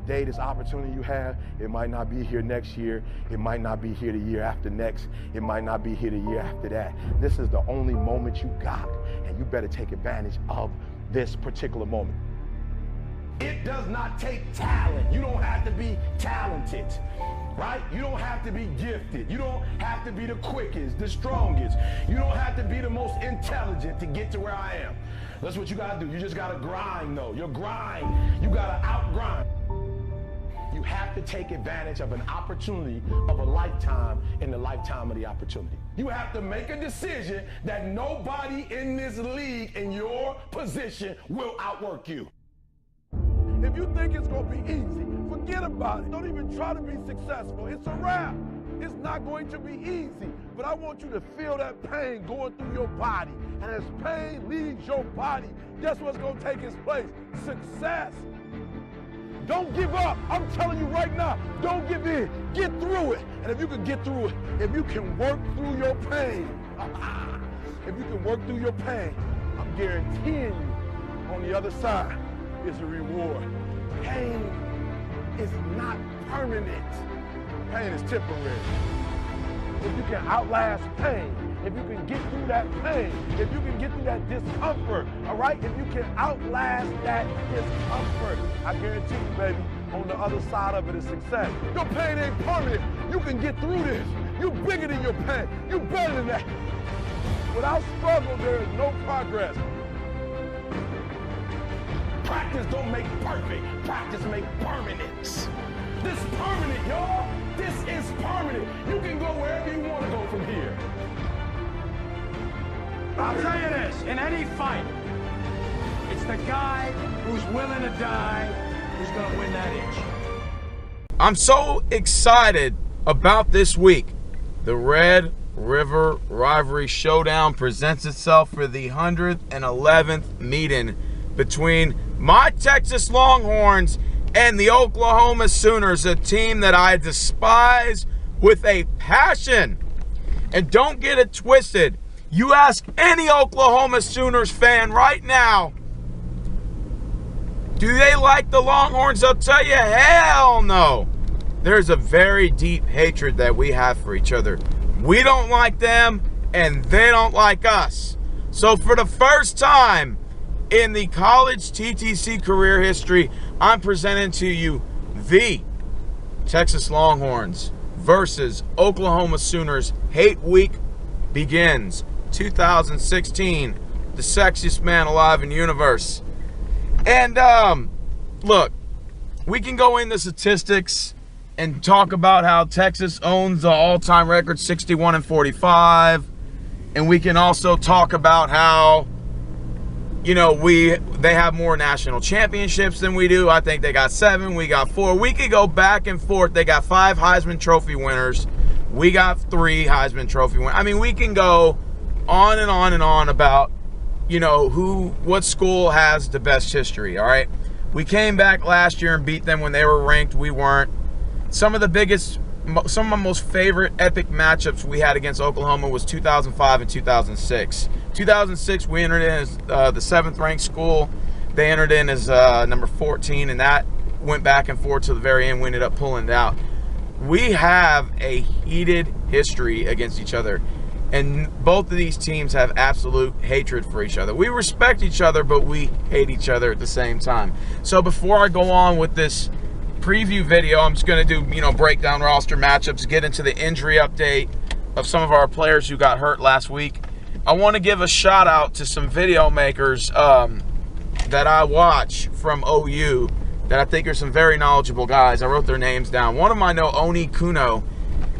today, this opportunity you have, it might not be here next year. It might not be here the year after next. It might not be here the year after that. This is the only moment you got, and you better take advantage of this particular moment. It does not take talent. You don't have to be talented, right? You don't have to be gifted. You don't have to be the quickest, the strongest. You don't have to be the most intelligent to get to where I am. That's what you gotta do. You just gotta grind, though. Your grind, you gotta outgrind. You have to take advantage of an opportunity of a lifetime in the lifetime of the opportunity. You have to make a decision that nobody in this league in your position will outwork you. If you think it's going to be easy, forget about it. Don't even try to be successful. It's a wrap. It's not going to be easy. But I want you to feel that pain going through your body. And as pain leaves your body, guess what's going to take its place? Success. Don't give up. I'm telling you right now, don't give in. Get through it. And if you can get through it, if you can work through your pain, if you can work through your pain, I'm guaranteeing you on the other side is a reward. Pain is not permanent. Pain is temporary. If you can outlast pain, if you can get through that pain, if you can get through that discomfort, all right? If you can outlast that discomfort, I guarantee you, baby, on the other side of it is success. Your pain ain't permanent. You can get through this. You're bigger than your pain. You're better than that. Without struggle, there is no progress. Practice don't make perfect. Practice make permanence. This is permanent, y'all. This is permanent. You can go wherever you want to go from here. I'll tell you this, in any fight, it's the guy who's willing to die who's going to win that inch. I'm so excited about this week. The Red River Rivalry Showdown presents itself for the 111th meeting between my Texas Longhorns and the Oklahoma Sooners, a team that I despise with a passion. And don't get it twisted. You ask any Oklahoma Sooners fan right now, do they like the Longhorns? They'll tell you, hell no. There's a very deep hatred that we have for each other. We don't like them, and they don't like us. So for the first time in the college TTC career history, I'm presenting to you the Texas Longhorns versus Oklahoma Sooners. Hate Week begins. 2016, the sexiest man alive in the universe. And look, we can go into statistics and talk about how Texas owns the all-time record 61-45, and we can also talk about how, you know, they have more national championships than we do. I think they got 7, we got 4. We could go back and forth. They got 5 Heisman Trophy winners. We got 3 Heisman Trophy winners. I mean, we can go on and on and on about, you know, what school has the best history, all right? We came back last year and beat them when they were ranked. We weren't. Some of my most favorite epic matchups we had against Oklahoma was 2005 and 2006. 2006, we entered in as the 7th ranked school. They entered in as number 14, and that went back and forth to the very end. We ended up pulling it out. We have a heated history against each other, and both of these teams have absolute hatred for each other. We respect each other, but we hate each other at the same time. So before I go on with this preview video, I'm just going to do, you know, break down roster matchups, get into the injury update of some of our players who got hurt last week. I want to give a shout out to some video makers that I watch from OU that I think are some very knowledgeable guys. I wrote their names down. One of them I know, Oni Kuno.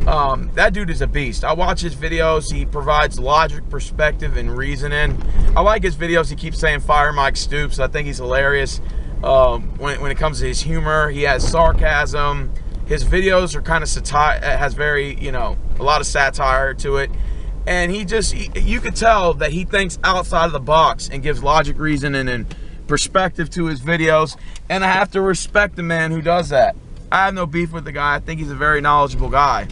That dude is a beast. I watch his videos. He provides logic, perspective, and reasoning. I like his videos. He keeps saying fire Mike Stoops. I think he's hilarious. When it comes to his humor, he has sarcasm. His videos are kind of satire, has very, you know, a lot of satire to it. And you could tell that he thinks outside of the box and gives logic, reasoning, and perspective to his videos. And I have to respect the man who does that. I have no beef with the guy. I think he's a very knowledgeable guy.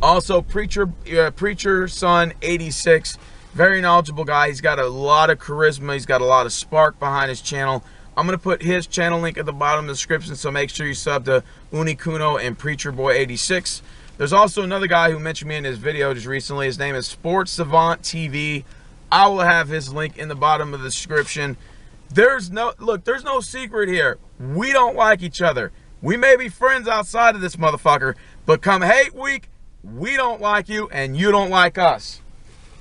Also, Preacher Son 86, very knowledgeable guy. He's got a lot of charisma. He's got a lot of spark behind his channel. I'm going to put his channel link at the bottom of the description, so make sure you sub to Unikuno and Preacher Boy 86. There's also another guy who mentioned me in his video just recently. His name is Sports Savant TV. I will have his link in the bottom of the description. There's no secret here. We don't like each other. We may be friends outside of this motherfucker, but come hate week, we don't like you and you don't like us.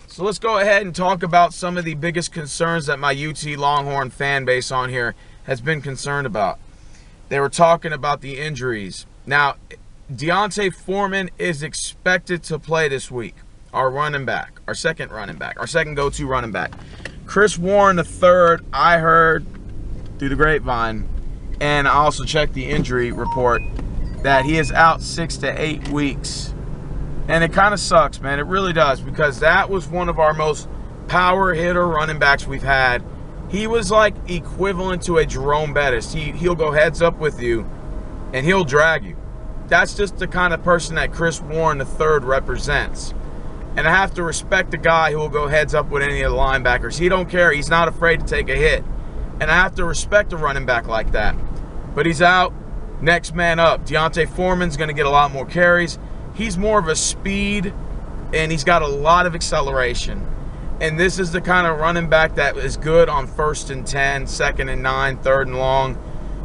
So let's go ahead and talk about some of the biggest concerns that my UT Longhorn fan base on here has been concerned about. They were talking about the injuries. Now, D'Onta Foreman is expected to play this week. Our running back, our second go-to running back. Chris Warren III, I heard through the grapevine, and I also checked the injury report, that he is out 6 to 8 weeks. And it kind of sucks, man. It really does, because that was one of our most power hitter running backs we've had. He was like equivalent to a Jerome Bettis. He'll go heads up with you, and he'll drag you. That's just the kind of person that Chris Warren III represents. And I have to respect the guy who will go heads up with any of the linebackers. He don't care. He's not afraid to take a hit. And I have to respect a running back like that. But he's out. Next man up. D'Onta Foreman's going to get a lot more carries. He's more of a speed, and he's got a lot of acceleration. And this is the kind of running back that is good on 1st and 10, 2nd and 9, 3rd and long.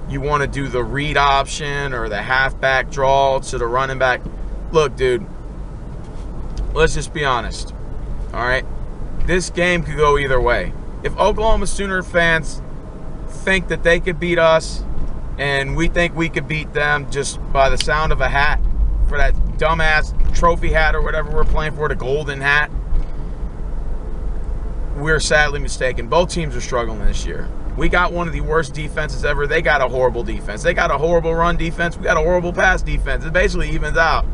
You want to do the read option or the halfback draw to the running back. Look, dude, let's just be honest, all right? This game could go either way. If Oklahoma Sooner fans think that they could beat us and we think we could beat them just by the sound of a hat for that dumbass trophy hat or whatever we're playing for, the golden hat, we're sadly mistaken. Both teams are struggling this year. We got one of the worst defenses ever. They got a horrible defense. They got a horrible run defense. We got a horrible pass defense. It basically evens out.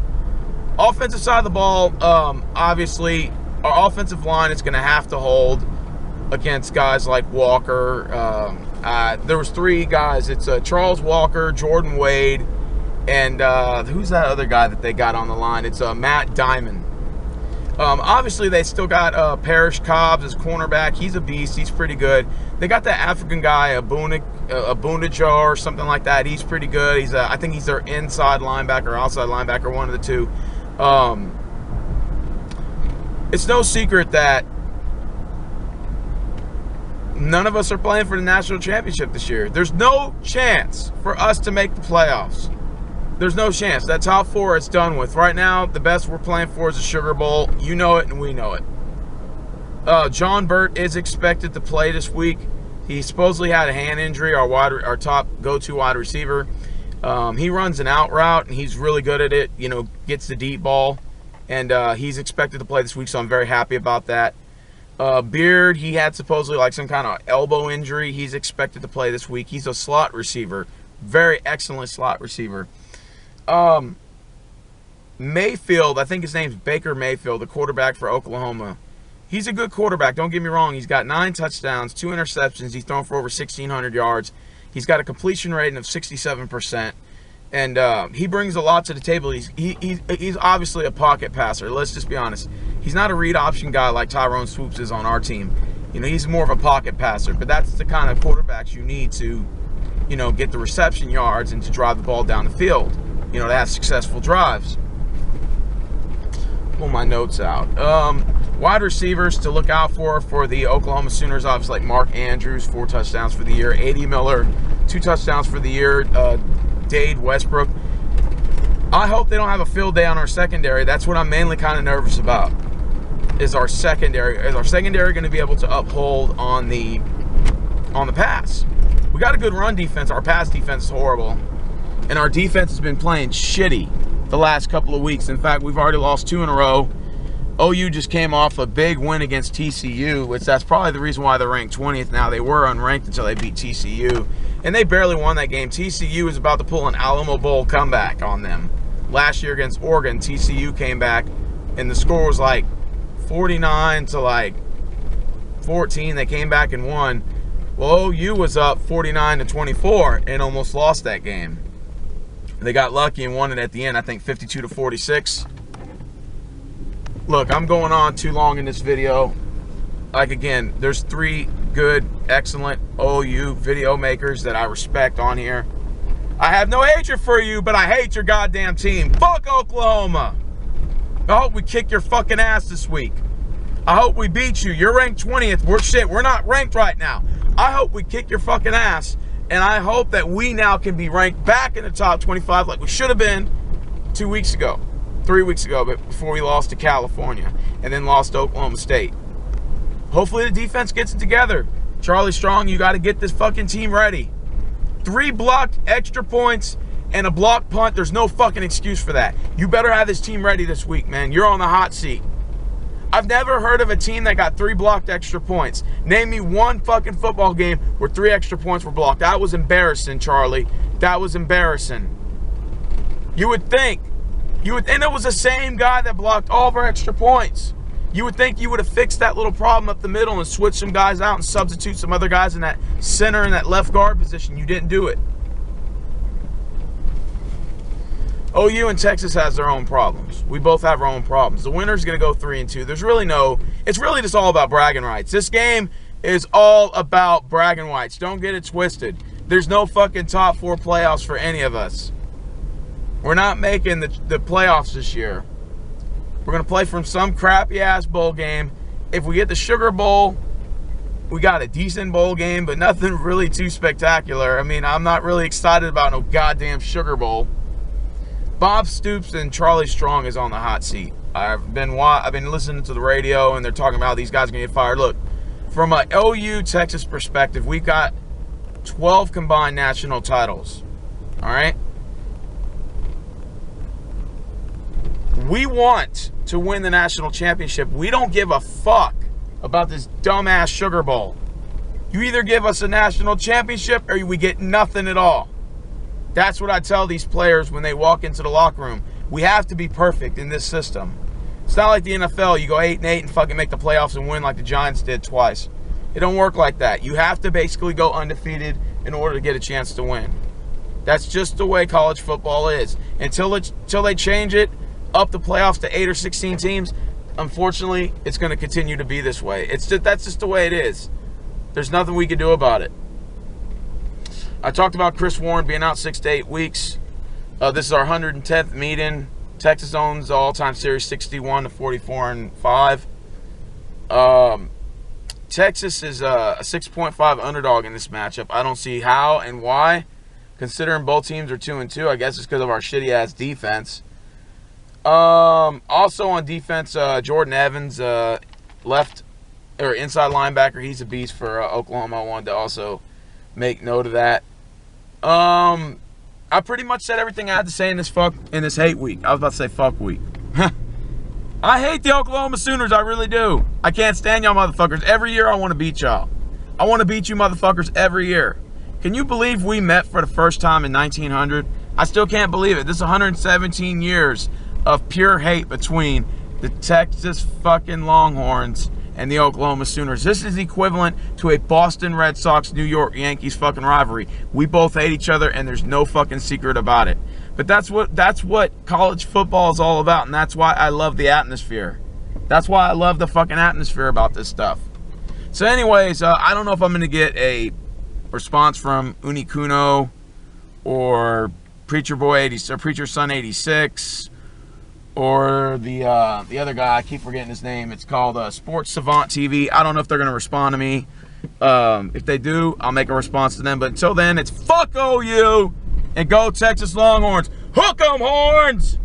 Offensive side of the ball, obviously, our offensive line is going to have to hold against guys like Walker. There was 3 guys. It's Charles Walker, Jordan Wade, and who's that other guy that they got on the line? It's Matt Diamond. Obviously, they still got Parrish Cobbs as cornerback. He's a beast. He's pretty good. They got that African guy, Abundajar or something like that. He's pretty good. He's I think he's their inside linebacker, outside linebacker, one of the two. It's no secret that none of us are playing for the national championship this year. There's no chance for us to make the playoffs. There's no chance. That top 4 is done with. Right now, the best we're playing for is the Sugar Bowl. You know it, and we know it. John Burt is expected to play this week. He supposedly had a hand injury, our top go-to wide receiver. He runs an out route, and he's really good at it. You know, gets the deep ball. And he's expected to play this week, so I'm very happy about that. Beard, he had supposedly like some kind of elbow injury. He's expected to play this week. He's a slot receiver. Very excellent slot receiver. Mayfield, I think his name's Baker Mayfield, the quarterback for Oklahoma. He's a good quarterback, don't get me wrong. He's got 9 touchdowns, 2 interceptions. He's thrown for over 1,600 yards. He's got a completion rating of 67%. And he brings a lot to the table. He's obviously a pocket passer. Let's just be honest. He's not a read option guy like Tyrone Swoops is on our team. You know, he's more of a pocket passer. But that's the kind of quarterbacks you need to, you know, get the reception yards and to drive the ball down the field. You know, to have successful drives. Pull my notes out. Wide receivers to look out for the Oklahoma Sooners, obviously, like Mark Andrews, 4 touchdowns for the year. A.D. Miller, 2 touchdowns for the year. Dade Westbrook. I hope they don't have a field day on our secondary. That's what I'm mainly kind of nervous about, is our secondary. Is our secondary going to be able to uphold on the pass? We got a good run defense. Our pass defense is horrible. And our defense has been playing shitty the last couple of weeks. In fact, we've already lost 2 in a row. OU just came off a big win against TCU, which that's probably the reason why they're ranked 20th now. They were unranked until they beat TCU, and they barely won that game. TCU is about to pull an Alamo Bowl comeback on them. Last year against Oregon, TCU came back, and the score was like 49 to like 14. They came back and won. Well, OU was up 49 to 24 and almost lost that game. They got lucky and won it at the end, I think 52 to 46. Look, I'm going on too long in this video. Like, again, there's 3 good, excellent OU video makers that I respect on here. I have no hatred for you, but I hate your goddamn team. Fuck Oklahoma. I hope we kick your fucking ass this week. I hope we beat you. You're ranked 20th. We're not ranked right now. I hope we kick your fucking ass, and I hope that we now can be ranked back in the top 25 like we should have been 2 weeks ago, 3 weeks ago, but before we lost to California and then lost to Oklahoma State. Hopefully the defense gets it together. Charlie Strong, you got to get this fucking team ready. 3 blocked extra points and a blocked punt. There's no fucking excuse for that. You better have this team ready this week, man. You're on the hot seat. I've never heard of a team that got 3 blocked extra points. Name me one fucking football game where 3 extra points were blocked. That was embarrassing, Charlie. That was embarrassing. You would think, and it was the same guy that blocked all of our extra points. You would think you would have fixed that little problem up the middle and switched some guys out and substitute some other guys in that center and that left guard position. You didn't do it. OU and Texas has their own problems. We both have our own problems. The winner's going to go 3-2. There's really it's really just all about bragging rights. This game is all about bragging rights. Don't get it twisted. There's no fucking top 4 playoffs for any of us. We're not making the playoffs this year. We're going to play from some crappy-ass bowl game. If we get the Sugar Bowl, we got a decent bowl game, but nothing really too spectacular. I mean, I'm not really excited about no goddamn Sugar Bowl. Bob Stoops and Charlie Strong is on the hot seat. I've been listening to the radio, and they're talking about how these guys are going to get fired. Look, from an OU Texas perspective, we've got 12 combined national titles. All right? We want to win the national championship. We don't give a fuck about this dumbass Sugar Bowl. You either give us a national championship or we get nothing at all. That's what I tell these players when they walk into the locker room. We have to be perfect in this system. It's not like the NFL. You go 8-8 and fucking make the playoffs and win like the Giants did twice. It don't work like that. You have to basically go undefeated in order to get a chance to win. That's just the way college football is. Until they change it up the playoffs to 8 or 16 teams, unfortunately, it's going to continue to be this way. That's just the way it is. There's nothing we can do about it. I talked about Chris Warren being out 6 to 8 weeks. This is our 110th meeting. Texas owns the all-time series 61 to 44-5. Texas is a 6.5 underdog in this matchup. I don't see how and why, considering both teams are 2-2. I guess it's because of our shitty-ass defense. Also on defense, Jordan Evans, inside linebacker. He's a beast for Oklahoma. I wanted to also make note of that. I pretty much said everything I had to say in this hate week. I was about to say fuck week. I hate the Oklahoma Sooners. I really do. I can't stand y'all motherfuckers. Every year I want to beat y'all. I want to beat you motherfuckers every year. Can you believe we met for the first time in 1900? I still can't believe it. This is 117 years of pure hate between the Texas fucking Longhorns and the Oklahoma Sooners. This is equivalent to a Boston Red Sox, New York Yankees fucking rivalry. We both hate each other, and there's no fucking secret about it. But that's what college football is all about, and that's why I love the atmosphere. That's why I love the fucking atmosphere about this stuff. So anyways, I don't know if I'm going to get a response from Uni Kuno or Preacher Boy 80 or Preacher Son 86 or the other guy. I keep forgetting his name. It's called Sports Savant TV. I don't know if they're going to respond to me. If they do, I'll make a response to them. But until then, it's fuck OU and go Texas Longhorns. Hook 'em, Horns!